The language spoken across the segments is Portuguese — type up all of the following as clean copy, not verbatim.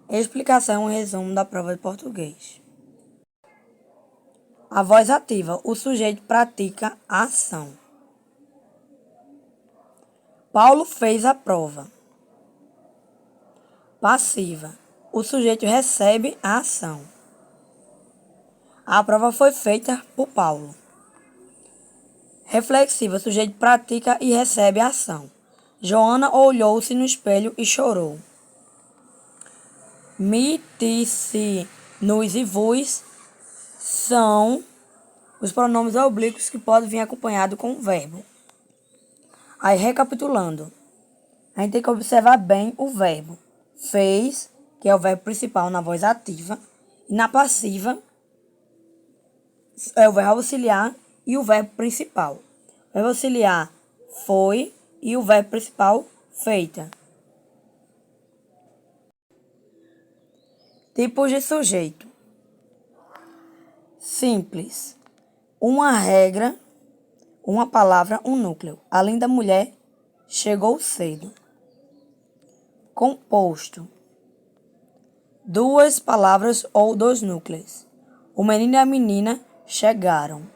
Explicação e resumo da prova de português. A voz ativa. O sujeito pratica a ação. Paulo fez a prova. Passiva. O sujeito recebe a ação. A prova foi feita por Paulo. Reflexiva. O sujeito pratica e recebe a ação. Joana olhou-se no espelho e chorou. Me, ti, se, nos e vos são os pronomes oblíquos que podem vir acompanhados com o verbo. Aí, recapitulando, a gente tem que observar bem o verbo. Fez, que é o verbo principal na voz ativa, e na passiva é o verbo auxiliar e o verbo principal. O verbo auxiliar foi e o verbo principal feita. Tipos de sujeito. Simples. Uma regra, uma palavra, um núcleo. A linda mulher chegou cedo. Composto. Duas palavras ou dois núcleos. O menino e a menina chegaram.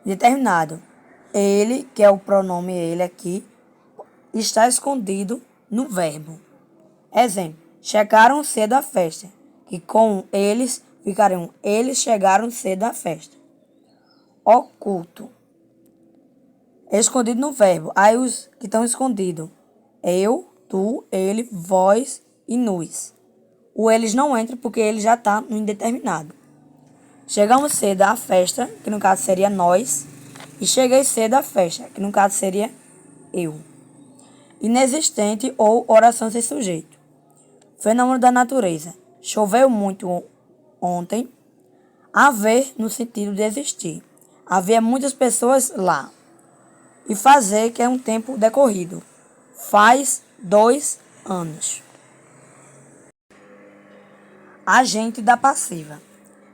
Determinado. Ele, que é o pronome ele aqui, está escondido no verbo. Exemplo. Chegaram cedo à festa. Que com eles ficariam. Eles chegaram cedo à festa. Oculto. Escondido no verbo. Aí os que estão escondidos. Eu, tu, ele, vós e nós. O eles não entra porque ele já está no indeterminado. Chegamos cedo à festa, que no caso seria nós. E cheguei cedo à festa, que no caso seria eu. Inexistente ou oração sem sujeito. Fenômeno da natureza. Choveu muito ontem. Haver no sentido de existir. Havia muitas pessoas lá. E fazer, que é um tempo decorrido. Faz 2 anos. Agente da passiva.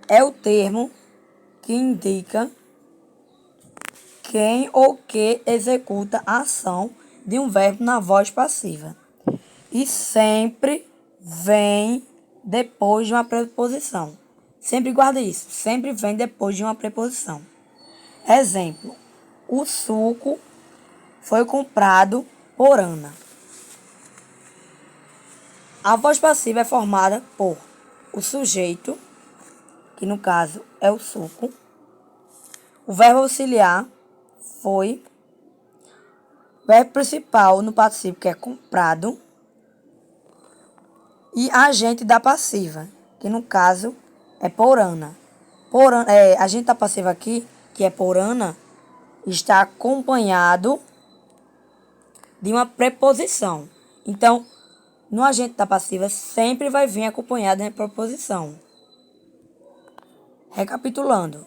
É o termo que indica quem ou que executa a ação de um verbo na voz passiva. E sempre vem depois de uma preposição. Sempre guarda isso. Sempre vem depois de uma preposição. Exemplo. O suco foi comprado por Ana. A voz passiva é formada por o sujeito, que no caso é o suco, o verbo auxiliar foi, o verbo principal no particípio, que é comprado, e agente da passiva, que no caso é por Ana. Agente da passiva aqui, que é por Ana, está acompanhado de uma preposição. Então, no agente da passiva sempre vai vir acompanhado de uma preposição. Recapitulando.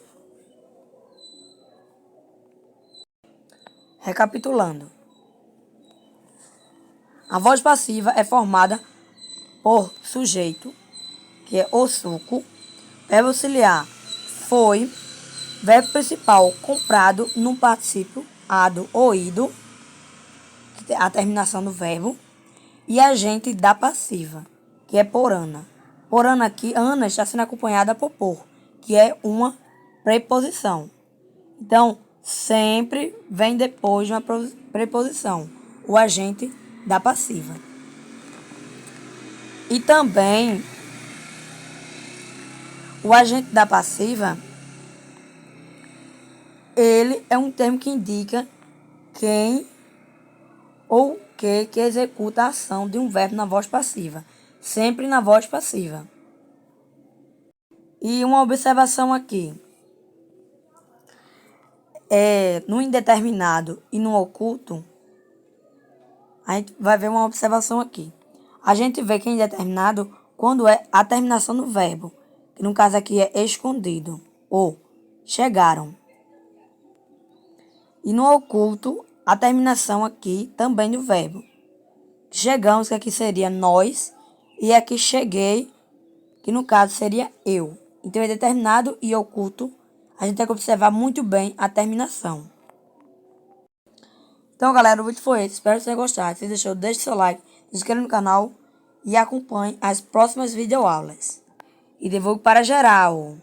A voz passiva é formada por sujeito, que é o suco, verbo auxiliar foi, verbo principal comprado no particípio ado ou ido, que é a terminação do verbo, e agente da passiva, que é por Ana. Por Ana aqui, Ana está sendo acompanhada por, que é uma preposição. Então, sempre vem depois de uma preposição, o agente da passiva. E também, o agente da passiva, ele é um termo que indica quem ou que executa a ação de um verbo na voz passiva. Sempre na voz passiva. E uma observação aqui. No indeterminado e no oculto, a gente vai ver uma observação aqui. A gente vê que é indeterminado quando é a terminação do verbo, que no caso aqui é escondido, ou chegaram. E no oculto, a terminação aqui também do verbo. Chegamos, que aqui seria nós, e aqui cheguei, que no caso seria eu. Então, é determinado e oculto, a gente tem que observar muito bem a terminação. Então, galera, o vídeo foi esse. Espero que vocês tenham gostado. Se deixou, deixe seu like, se inscreva no canal e acompanhe as próximas videoaulas. E divulgue para geral.